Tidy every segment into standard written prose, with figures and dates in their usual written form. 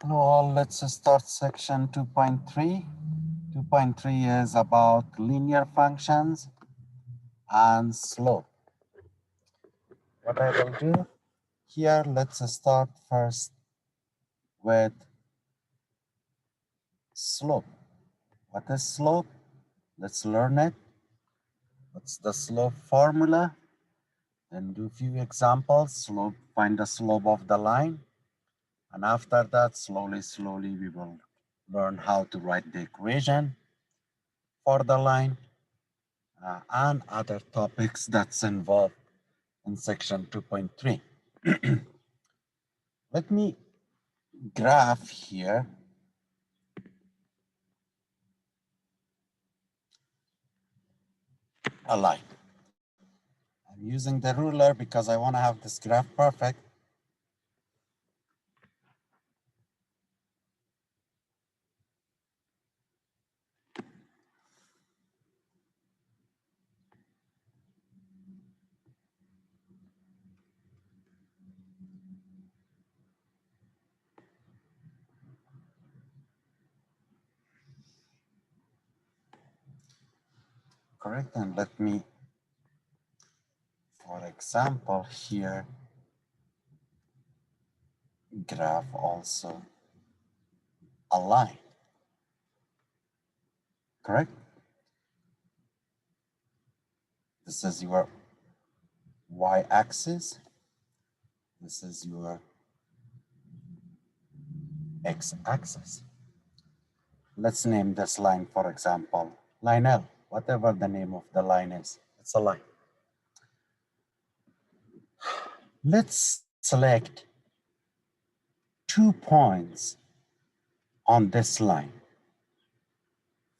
Hello all, let's start section 2.3. 2.3 is about linear functions and slope. What I will do here, let's start first with slope. What is slope? Let's learn it. What's the slope formula? Then do a few examples. Slope, find the slope of the line. And after that, slowly, we will learn how to write the equation for the line and other topics that's involved in section 2.3. Let me graph here a line. I'm using the ruler because I want to have this graph perfect. Correct, and let me, for example, here, graph also a line, correct? This is your y-axis. This is your x-axis. Let's name this line, for example, line L, whatever the name of the line is. It's a line. Let's select 2 points on this line.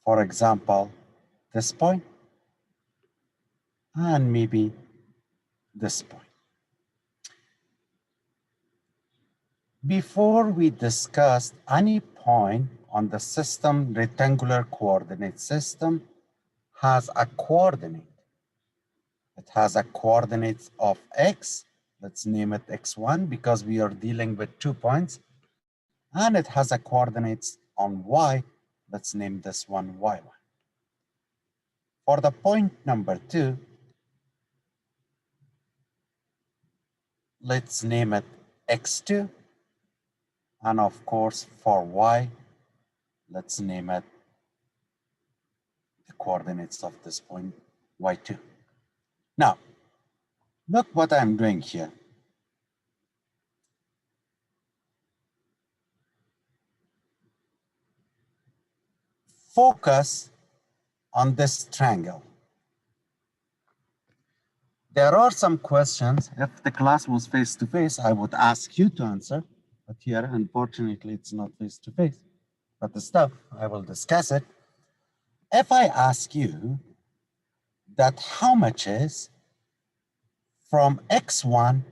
For example, this point and maybe this point. Before we discuss any point on the system, rectangular coordinate system has a coordinate. It has a coordinates of x. Let's name it x1 because we are dealing with 2 points. And it has a coordinates on y. Let's name this one y1. For the point number 2, let's name it x2. And of course, for y, let's name it the coordinates of this point, y2. Now, look what I'm doing here. Focus on this triangle. There are some questions. If the class was face-to-face, I would ask you to answer. But here, unfortunately, it's not face-to-face. But the stuff, I will discuss it. If I ask you that how much is from x1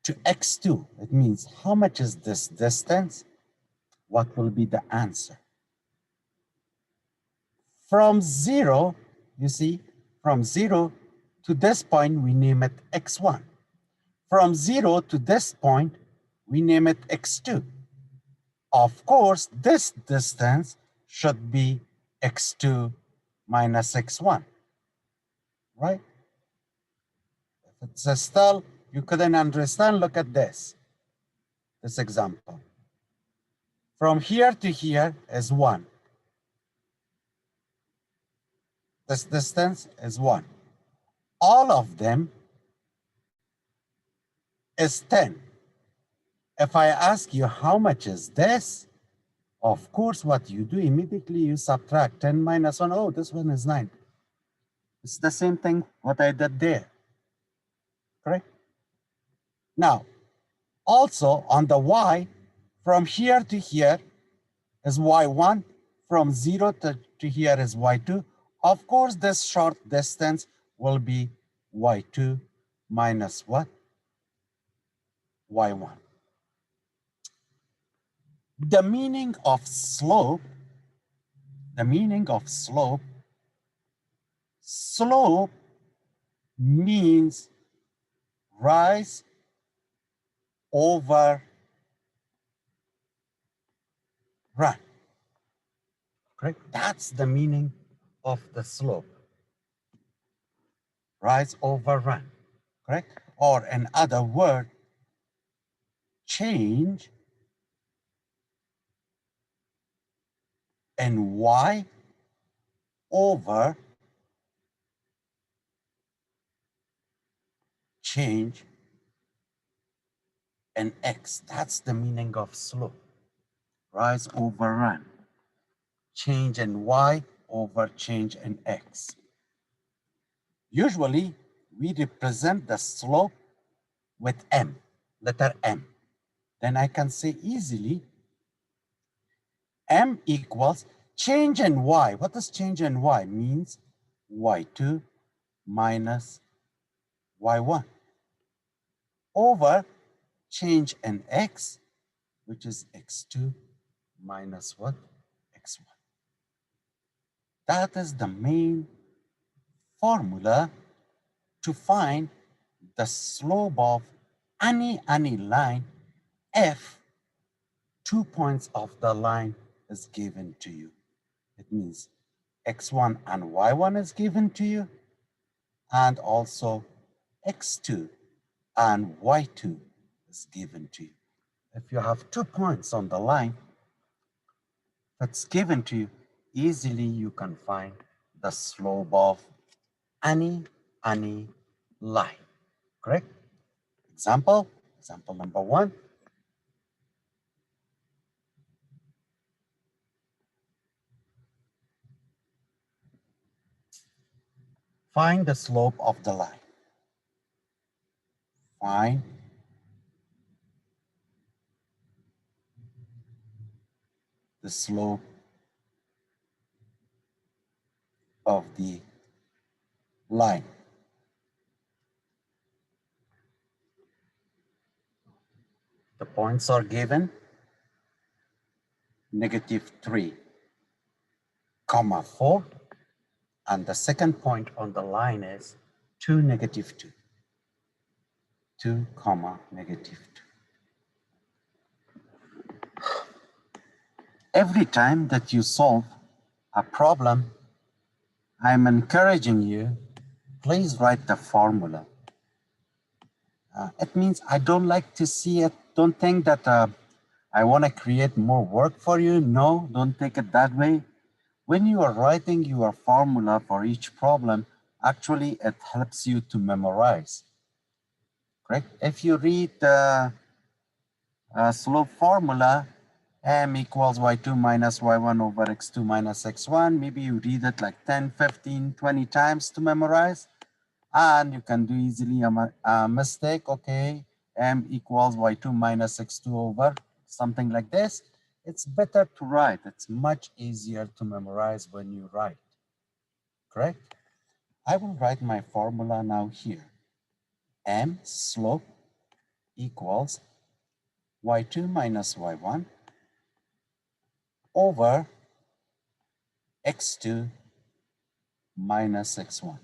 to x2, it means how much is this distance? What will be the answer? From 0, you see, from 0 to this point, we name it x1. From 0 to this point, we name it x2. Of course, this distance should be x2 minus x1, right? If it's still, you couldn't understand, look at this example. From here to here is 1. This distance is 1. All of them is 10. If I ask you how much is this, of course, what you do immediately, you subtract 10 minus 1. Oh, this one is 9. It's the same thing what I did there, correct? Now, also on the y, from here to here is y1, from 0 to here is y2. Of course, this short distance will be y2 minus what? y1. The meaning of slope, slope means rise over run. Correct? That's the meaning of the slope. Rise over run. Correct? Or in other word, change in y over change in x. That's the meaning of slope. Rise over run. Change in y over change in x. Usually, we represent the slope with m, letter m. Then I can say easily, m equals change in y. What does change in y? Means y2 minus y1 over change in x, which is x2 minus what? x1. That is the main formula to find the slope of any line if 2 points of the line is given to you. It means x1 and y1 is given to you, and also x2 and y2 is given to you. If you have 2 points on the line that's given to you, easily you can find the slope of any line. Correct? Example number 1. Find the slope of the line. Find the slope of the line. The points are given -3, 4, and the second point on the line is 2, -2. 2, -2. Every time that you solve a problem, I'm encouraging you, please write the formula. It means I don't like to see it. Don't think that I want to create more work for you. No, don't take it that way. When you are writing your formula for each problem, actually it helps you to memorize. Correct? If you read the slope formula, m equals y2 minus y1 over x2 minus x1, maybe you read it like 10, 15, 20 times to memorize, and you can do easily a mistake. Okay, m equals y2 minus x2 over something like this. It's better to write. It's much easier to memorize when you write. Correct? I will write my formula now here. M slope equals y2 minus y1 over x2 minus x1.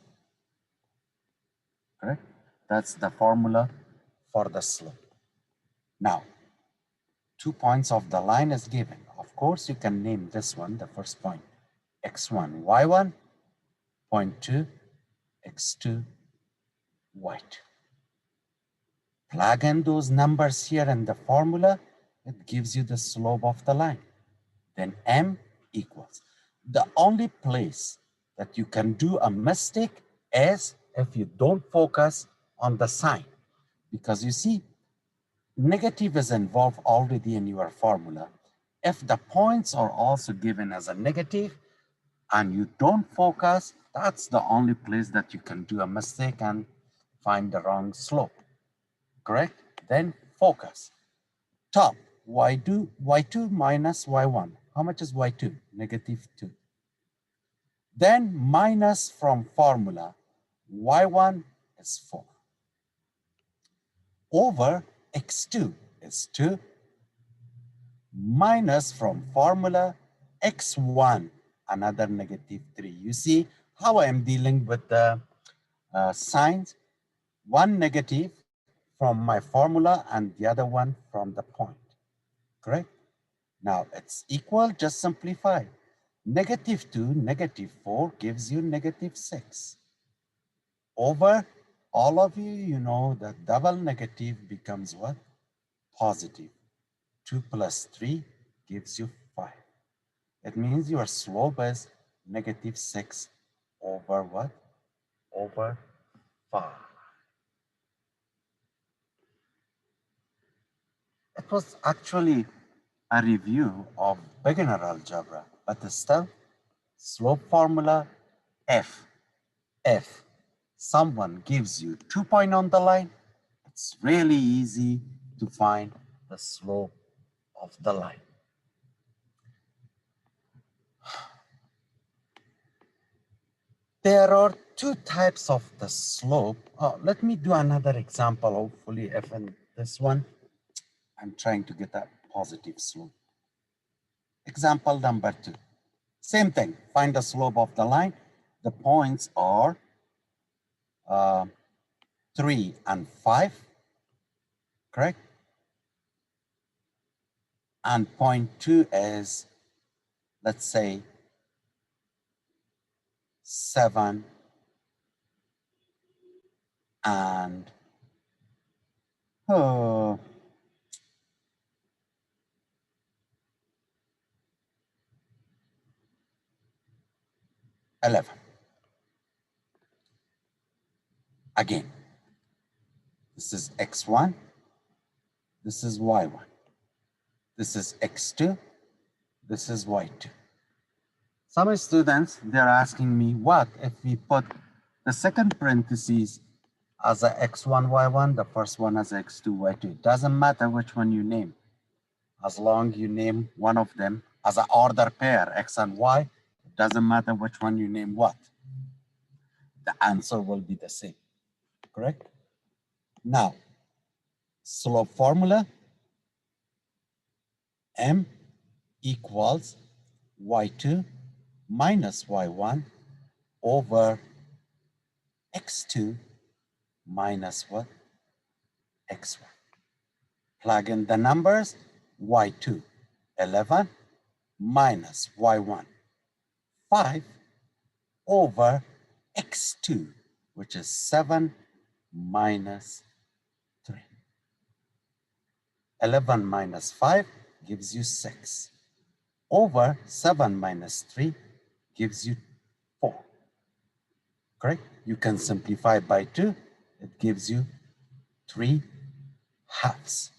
Correct? That's the formula for the slope. Now, 2 points of the line is given. Of course, you can name this one, the first point, x1, y1, point 2, x2, y2. Plug in those numbers here in the formula, it gives you the slope of the line. Then m equals. The only place that you can do a mistake is if you don't focus on the sign. Because you see, negative is involved already in your formula. If the points are also given as a negative and you don't focus, that's the only place that you can do a mistake and find the wrong slope. Correct? Then focus. Top, y2 minus y1. How much is y2? -2. Then minus from formula, y1 is 4. Over x2 is 2. Minus from formula, x1, another -3. You see how I am dealing with the signs? One negative from my formula and the other one from the point. Correct? Now it's equal, just simplify. -2, -4 gives you -6. Over all of you, you know that double negative becomes what? Positive. 2 plus 3 gives you 5. It means your slope is -6 over what? Over 5. It was actually a review of beginner algebra, but still, slope formula f. If someone gives you 2 points on the line, it's really easy to find the slope of the line. There are two types of the slope. Let me do another example, hopefully, if in this one, I'm trying to get a positive slope. Example number 2. Same thing, find the slope of the line. The points are 3 and 5, correct? And point 2 is, let's say, 7 and 11. Again, this is x1, this is y1, this is x2, this is y2. Some students, they're asking me, what if we put the second parentheses as a x1, y1, the first one as x2, y2? It doesn't matter which one you name. As long you name one of them as an order pair, x and y, it doesn't matter which one you name what. The answer will be the same, correct? Now, slope formula, m equals y2 minus y1 over x2 minus what? x1. Plug in the numbers, y2, 11, minus y1, 5, over x2, which is 7 minus 3. 11 minus 5 gives you 6. Over 7 minus 3 gives you 4. Correct? You can simplify by 2. It gives you 3 halves.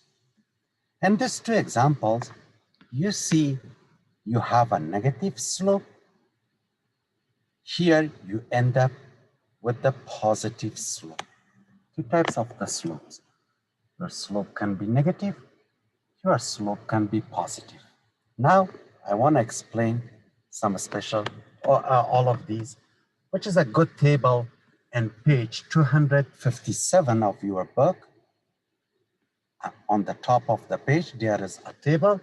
In these two examples, you see you have a negative slope. Here you end up with the positive slope. Two types of the slopes. Your slope can be negative, your slope can be positive. Now, I want to explain some special, all of these, which is a good table in page 257 of your book. On the top of the page, there is a table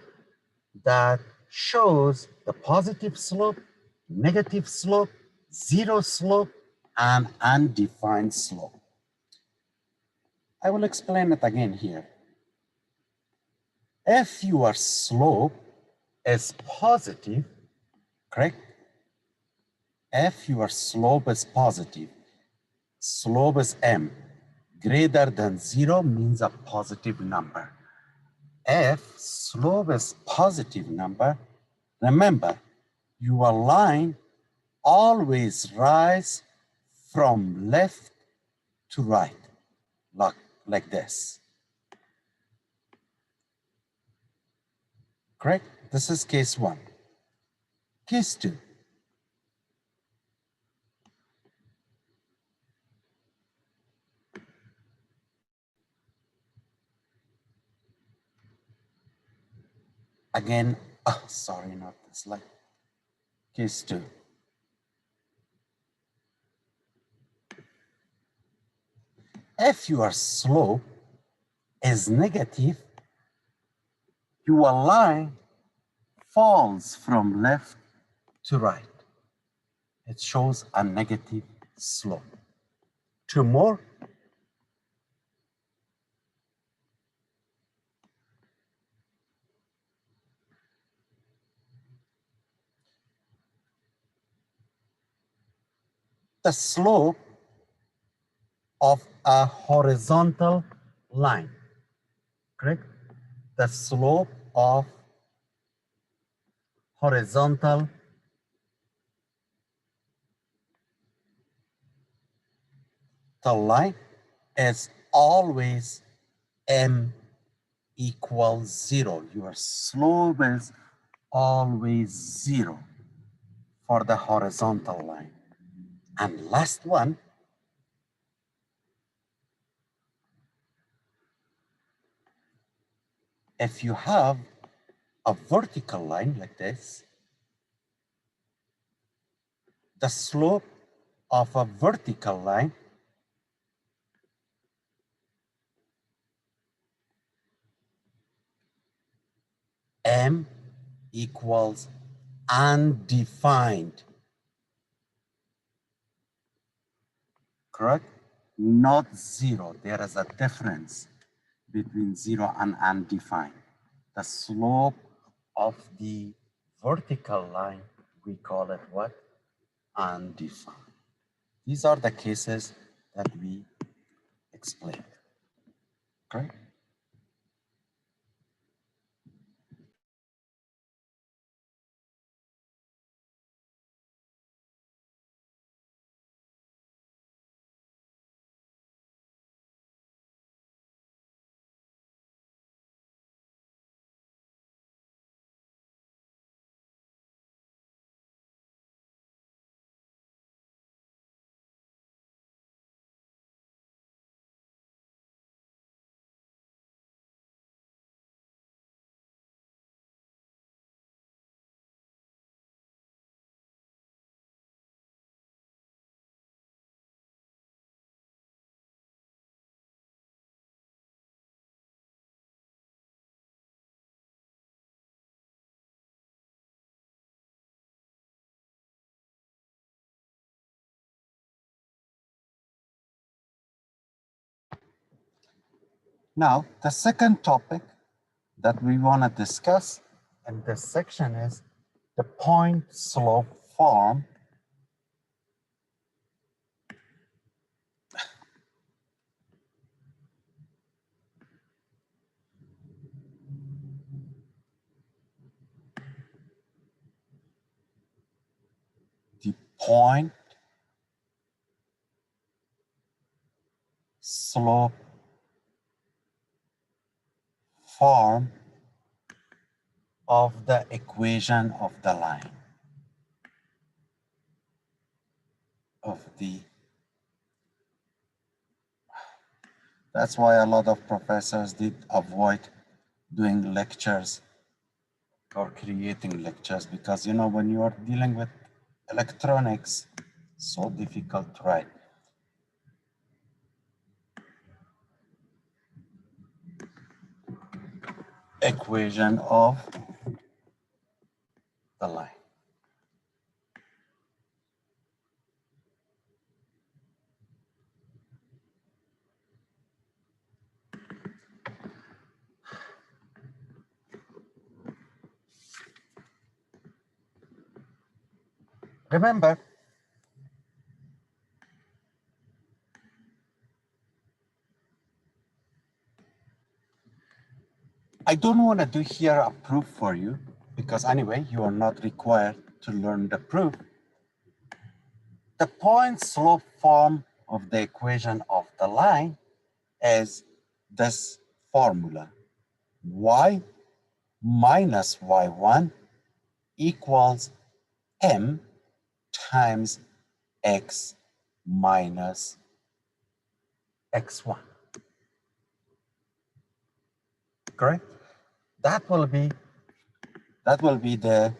that shows the positive slope, negative slope, zero slope, and undefined slope. I will explain it again here. If your slope is positive, correct? If your slope is positive, slope is m, greater than 0 means a positive number. If slope is positive number, remember, your line always rise from left to right, like this. Correct? This is case 1. Case 2. Again, sorry, not this slide. Case 2. If your slope is negative, your line falls from left to right. It shows a negative slope. 2 more. the slope of a horizontal line, correct? The slope of horizontal line is always m equals 0. Your slope is always 0 for the horizontal line. And last one, if you have a vertical line like this, the slope of a vertical line m equals undefined, correct? Not 0. There is a difference between 0 and undefined. The slope of the vertical line, we call it what? Undefined. These are the cases that we explained, correct? Now, the second topic that we want to discuss in this section is the point slope form the point slope form of the equation of the line of the. That's why a lot of professors did avoid doing lectures or creating lectures, because you know when you are dealing with electronics, so difficult to write. Equation of the line. Remember, I don't want to do here a proof for you, because anyway, you are not required to learn the proof. The point slope form of the equation of the line is this formula: y minus y1 equals m times x minus x1. Correct? That will be the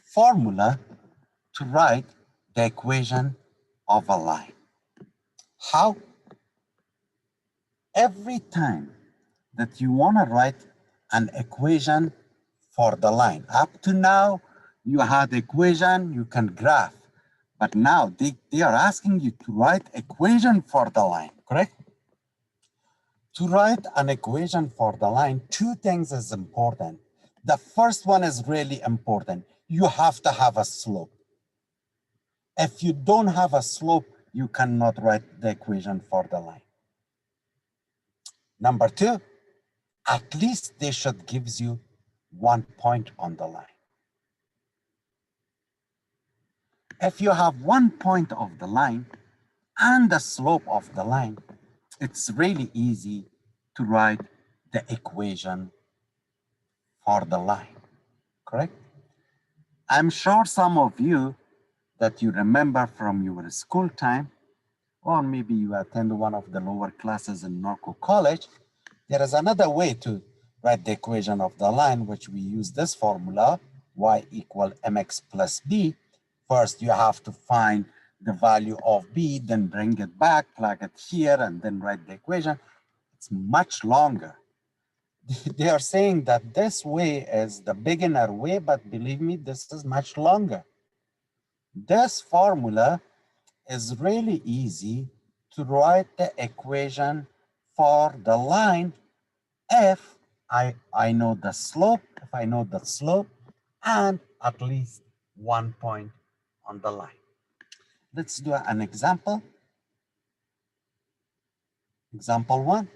formula to write the equation of a line. How? Every time that you want to write an equation for the line, up to now you had equation you can graph, but now they are asking you to write equation for the line, correct? To write an equation for the line, two things is important. The first one is really important. You have to have a slope. If you don't have a slope, you cannot write the equation for the line. Number two, at least they should give you 1 point on the line. If you have 1 point of the line and the slope of the line, it's really easy to write the equation for the line, correct? I'm sure some of you that you remember from your school time, or maybe you attend one of the lower classes in Norco College, there is another way to write the equation of the line, which we use this formula, y equal mx plus b. First, you have to find the value of b, then bring it back, plug it here, and then write the equation. It's much longer. They are saying that this way is the beginner way, but believe me, this is much longer. This formula is really easy to write the equation for the line if I know the slope, if I know the slope, and at least 1 point on the line. Let's do an example. Example 1.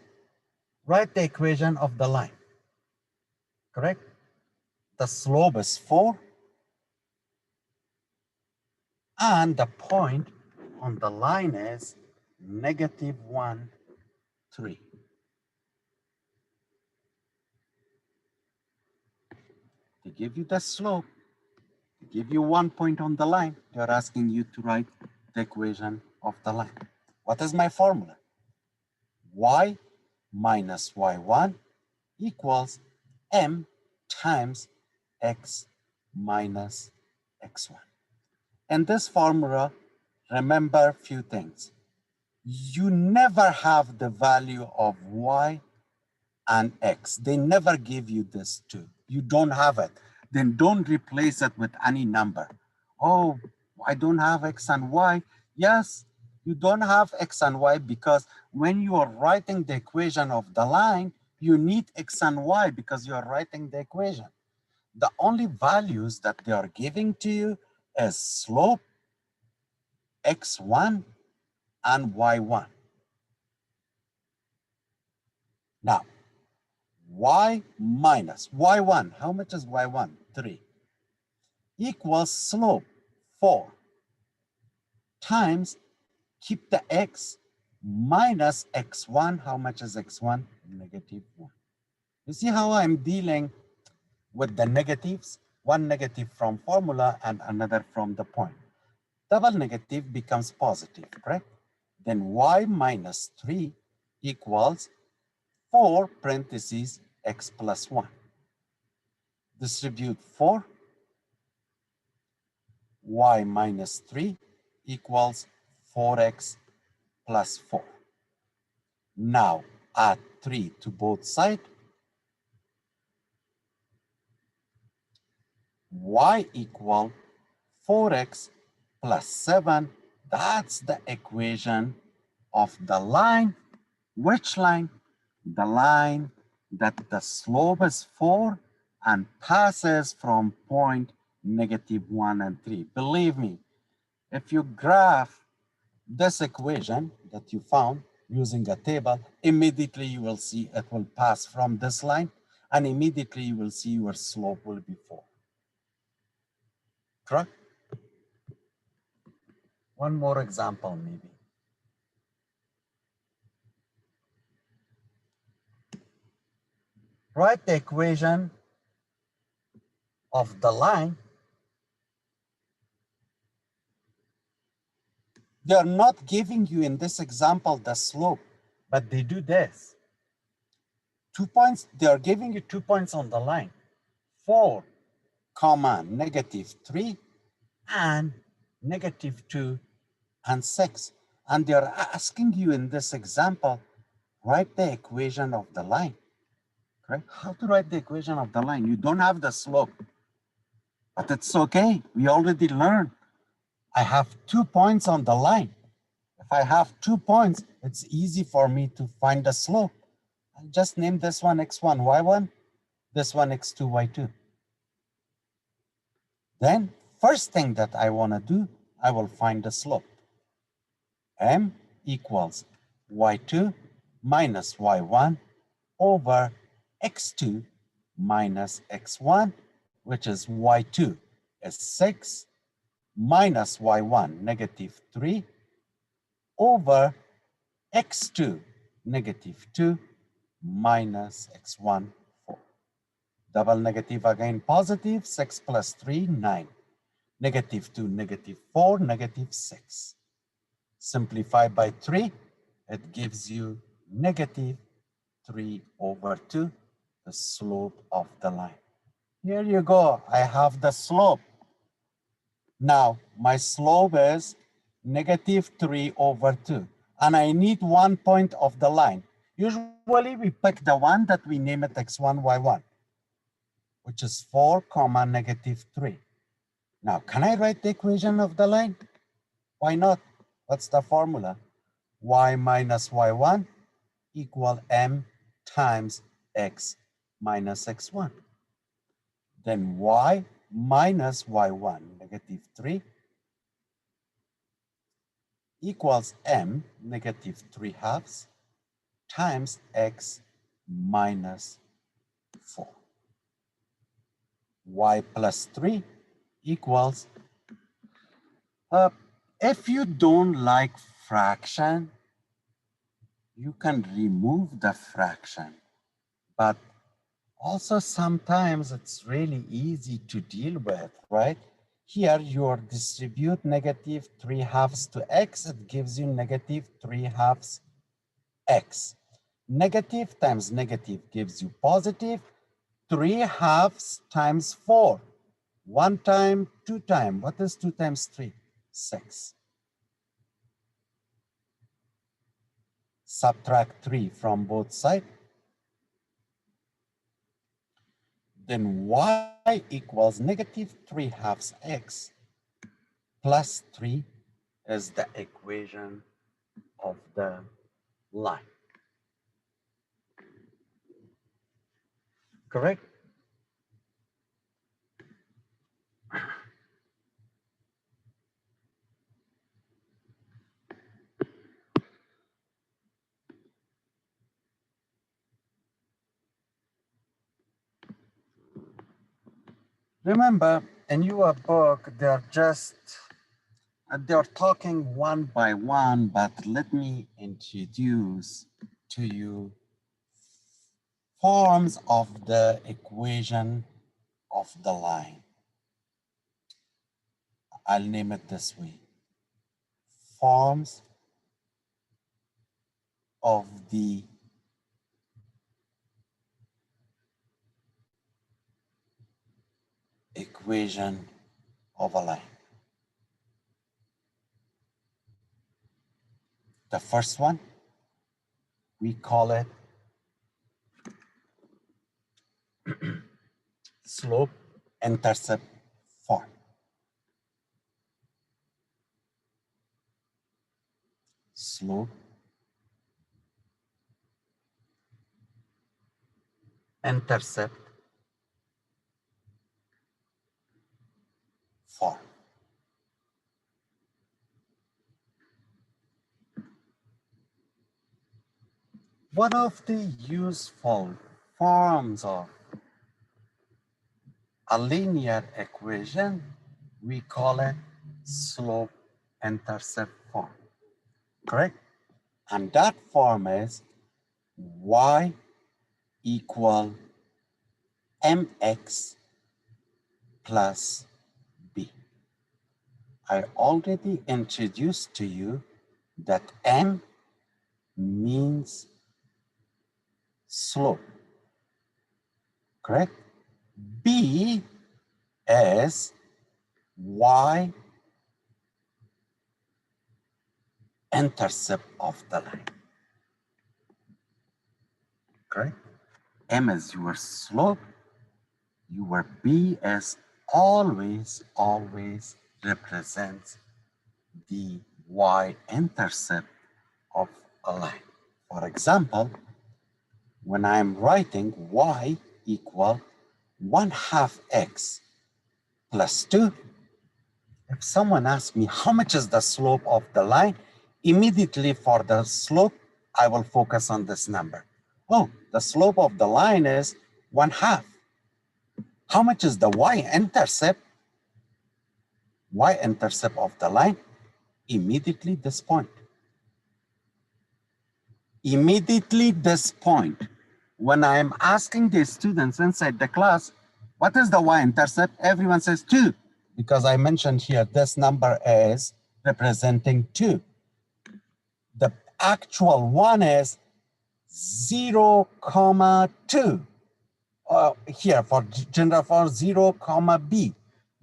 Write the equation of the line, correct? The slope is 4, and the point on the line is -1, 3. They give you the slope, they give you 1 point on the line. They're asking you to write the equation of the line. What is my formula? Y minus y1 equals m times x minus x1. In this formula, remember a few things. You never have the value of y and x. They never give you this too. You don't have it. Then don't replace it with any number. Oh, I don't have x and y. Yes, you don't have x and y because when you are writing the equation of the line, you need x and y because you are writing the equation. The only values that they are giving to you is slope, x1 and y1. Now, y minus y1, how much is y1? 3, equals slope 4 times, keep the x, minus x1, how much is x1? -1. You see how I'm dealing with the negatives? One negative from formula and another from the point. Double negative becomes positive, correct? Then y minus 3 equals 4 parentheses x plus 1. Distribute 4, y minus 3 equals 4x plus 4. Now add 3 to both sides. Y equal 4x plus 7. That's the equation of the line. Which line? The line that the slope is 4 and passes from point -1 and 3. Believe me, if you graph this equation that you found using a table, immediately you will see it will pass from this line, and immediately you will see your slope will be 4. Correct? One more example, maybe. Write the equation of the line. They are not giving you in this example the slope, but they do this. 2 points, they are giving you 2 points on the line. 4, -3, and -2 and 6. And they are asking you in this example, write the equation of the line. Correct? How to write the equation of the line? You don't have the slope, but it's okay. We already learned. I have 2 points on the line. If I have 2 points, it's easy for me to find the slope. I'll just name this one x1, y1, this one x2, y2. Then, first thing that I want to do, I will find the slope. M equals y2 minus y1 over x2 minus x1, which is y2 is 6 minus y1 negative 3 over x2 negative 2 minus x1 4. Double negative again positive, 6 plus 3 9, negative 2 negative 4 negative 6. Simplify by 3, it gives you negative 3 over 2, the slope of the line. Here you go, I have the slope. Now, my slope is negative 3 over 2, and I need 1 point of the line. Usually, we pick the one that we name it x1, y1, which is 4 comma negative 3. Now, can I write the equation of the line? Why not? What's the formula? Y minus y1 equal m times x minus x1. Then y minus y1, negative 3, equals m, negative 3 halves, times x minus 4. Y plus 3 equals, if you don't like fraction, you can remove the fraction, but also sometimes it's really easy to deal with, right? Here you distribute negative 3 halves to x, it gives you negative 3 halves x. Negative times negative gives you positive. 3 halves times 4. 1 time, 2 time. What is 2 times 3? 6. Subtract 3 from both sides. Then y equals negative 3 halves x plus 3 is the equation of the line. Correct? Remember, in your book, they're talking one by one, but let me introduce to you forms of the equation of the line. I'll name it this way. Forms of the equation of a line. The first one, we call it slope-intercept form. Slope-intercept form. One of the useful forms of a linear equation, we call it slope-intercept form, correct? And that form is y equal mx plus b. I already introduced to you that m means slope, correct? B is y intercept of the line, correct? M is your slope, your B is always represents the y-intercept of a line. For example, when I'm writing y equal 1/2 x plus 2, If someone asks me how much is the slope of the line, immediately for the slope, I will focus on this number. Oh, the slope of the line is 1/2. How much is the y-intercept? Y-intercept of the line, immediately this point. Immediately this point. When I am asking the students inside the class, what is the y-intercept? Everyone says 2, because I mentioned here this number is representing 2. The actual one is 0, 2. Here for general for 0, b.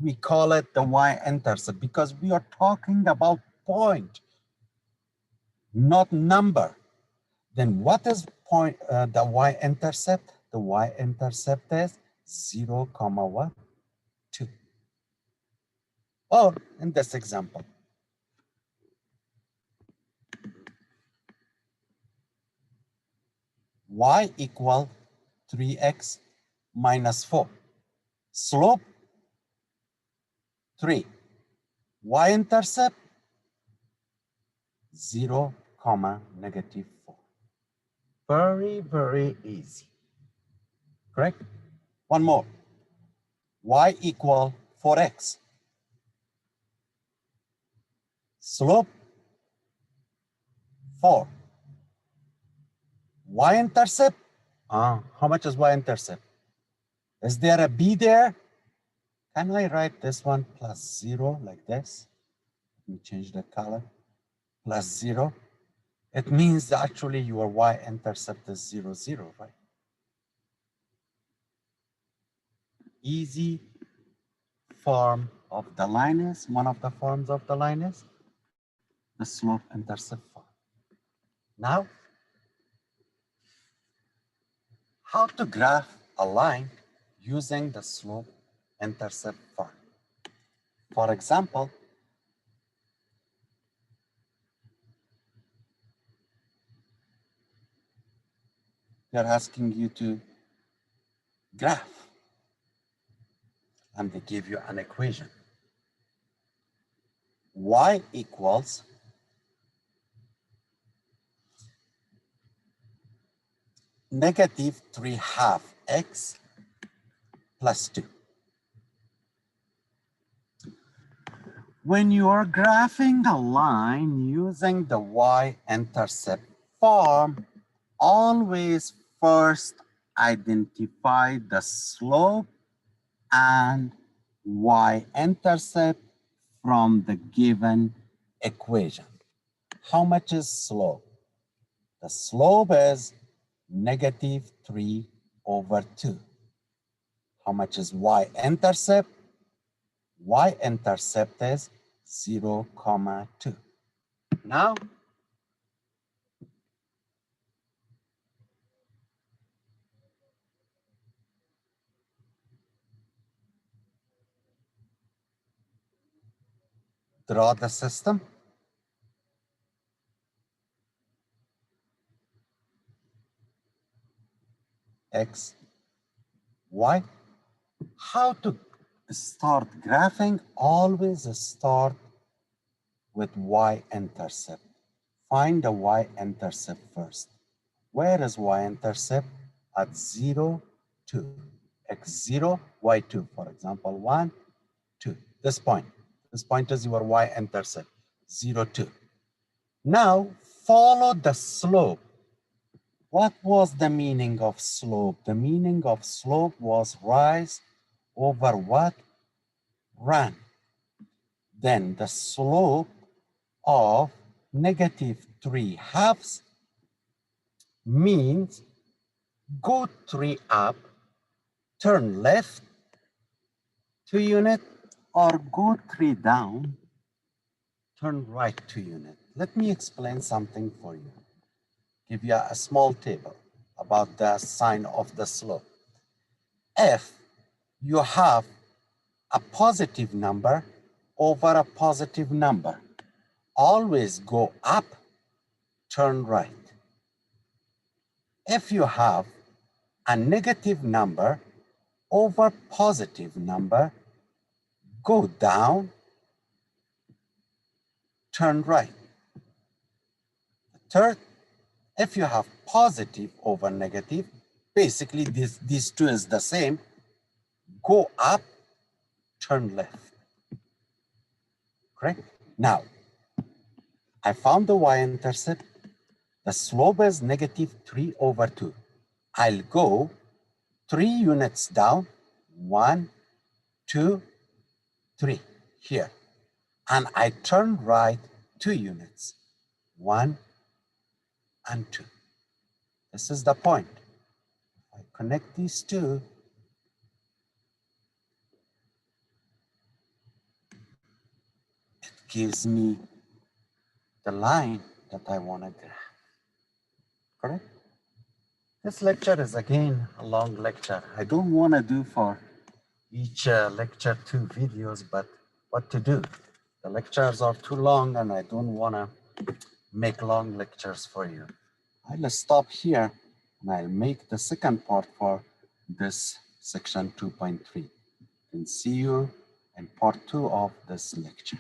We call it the y-intercept because we are talking about point, not number. Then what is point the y-intercept? The y-intercept is 0, what? 2. Or in this example, y equal 3x minus 4. Slope 3. Y-intercept 0, negative 4. Very, very easy. Correct? One more. Y equal 4x. Slope 4. Y-intercept. How much is y-intercept? Is there a b there? Can I write this one plus 0 like this? Let me change the color. Plus 0. It means that actually your y-intercept is 0, 0, right? Easy form of the line is, one of the forms of the line is the slope-intercept form. Now, how to graph a line using the slope-intercept form. For example, they're asking you to graph, and they give you an equation. Y equals negative 3/2 x plus 2. When you are graphing a line using the y-intercept form, always first identify the slope and y-intercept from the given equation. How much is slope? The slope is negative 3/2. How much is y-intercept? Y-intercept is 0, 2. Now, draw the system. X, Y. How to start graphing? Always start with y-intercept. Find the y-intercept first. Where is y-intercept? At 0, 2. X0, y2, for example, 1, 2. This point. This point is your y-intercept, 0, 2. Now, follow the slope. What was the meaning of slope? The meaning of slope was rise over what? Run. Then the slope of negative 3/2 means go 3 up, turn left 2 unit, or go 3 down, turn right 2 unit. Let me explain something for you. Give you a small table about the sign of the slope. If you have a positive number over a positive number, always go up, turn right. If you have a negative number over positive number, go down, turn right. The third, if you have positive over negative, basically these two is the same. Go up, turn left. Correct? Now, I found the y-intercept. The slope is negative 3 over 2. I'll go 3 units down, 1, 2, 3, here. And I turn right 2 units, 1 and 2. This is the point. I connect these two. It gives me the line that I want to graph. Correct? This lecture is again a long lecture. I don't want to do for each lecture 2 videos, but what to do? The lectures are too long and I don't want to make long lectures for you. I'll stop here and I'll make the second part for this section 2.3. And see you in part 2 of this lecture.